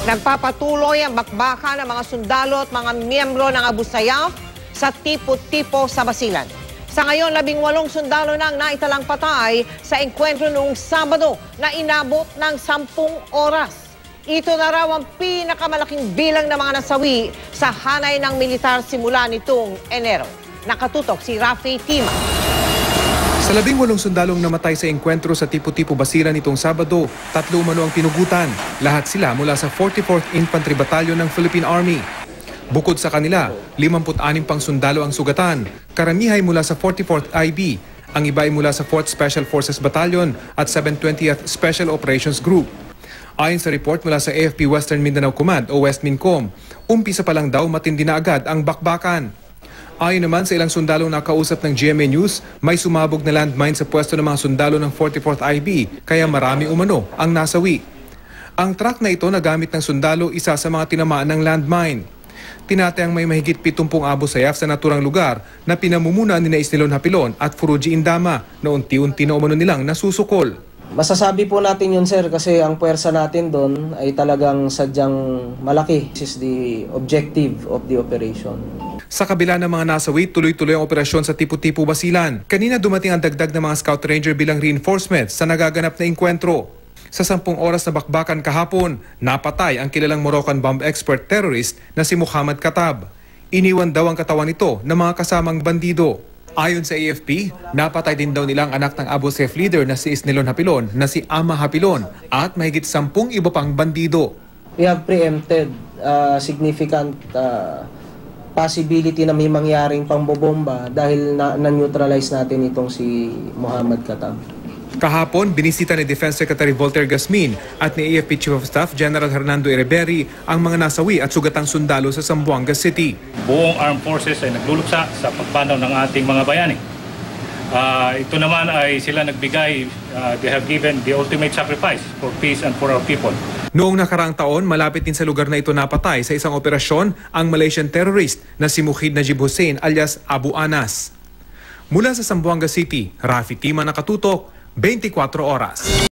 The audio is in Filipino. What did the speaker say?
Nagpapatuloy ang bakbakan ng mga sundalo at mga miyembro ng Abu Sayyaf sa tipo-tipo sa Basilan. Sa ngayon, 18 sundalo na ang naitalang patay sa engkwentro noong Sabado na inabot ng 10 oras. Ito na raw ang pinakamalaking bilang ng mga nasawi sa hanay ng militar simula nitong Enero. Nakatutok si Rafi Tima. Sa 18 sundalong namatay sa engkwentro sa tipo-tipo Basilan nitong Sabado, 3 umano ang pinugutan. Lahat sila mula sa 44th Infantry Battalion ng Philippine Army. Bukod sa kanila, 56 pang sundalo ang sugatan. Karamihay mula sa 44th IB. Ang iba ay mula sa 4th Special Forces Battalion at 720th Special Operations Group. Ayon sa report mula sa AFP Western Mindanao Command o Westmincom, umpisa pa lang daw matindi na agad ang bakbakan. Ayon naman sa ilang sundalong nakausap ng GMA News, may sumabog na landmine sa pwesto ng mga sundalo ng 44th IB, kaya marami umano ang nasawi. Ang truck na ito na gamit ng sundalo, isa sa mga tinamaan ng landmine. Tinatayang may mahigit 70 Abu Sayyaf sa naturang lugar na pinamumunan ni Isnilon Hapilon at Furuji Indama na unti-unti na umano nilang nasusukol. Masasabi po natin yun, sir, kasi ang puwersa natin doon ay talagang sadyang malaki. This is the objective of the operation. Sa kabila ng mga nasawi, tuloy-tuloy ang operasyon sa tipo-tipo Basilan. Kanina dumating ang dagdag ng mga Scout Ranger bilang reinforcement sa nagaganap na engkwentro. Sa 10 oras na bakbakan kahapon, napatay ang kilalang Moroccan bomb expert terrorist na si Muhammad Katab. Iniwan daw ang katawan nito ng mga kasamang bandido. Ayon sa AFP, napatay din daw nilang anak ng Abu Sayyaf leader na si Isnilon Hapilon na si Ama Hapilon at mahigit 10 iba pang bandido. We have preempted significant possibility na may mangyaring pangbobomba dahil na-neutralize natin itong si Muhammad Katab. Kahapon, binisita ni Defense Secretary Voltaire Gasmin at ni AFP Chief of Staff General Hernando Ereberi ang mga nasawi at sugatang sundalo sa Zamboanga City. Buong armed forces ay nagluluksa sa pagpanaw ng ating mga bayani. Ito naman ay sila nagbigay, they have given the ultimate sacrifice for peace and for our people. Noong nakaraang taon, malapit din sa lugar na ito napatay sa isang operasyon ang Malaysian terrorist na si Mukhid Najib Hussein alias Abu Anas. Mula sa Zamboanga City, Rafi Tima, Nakatutok, 24 Oras.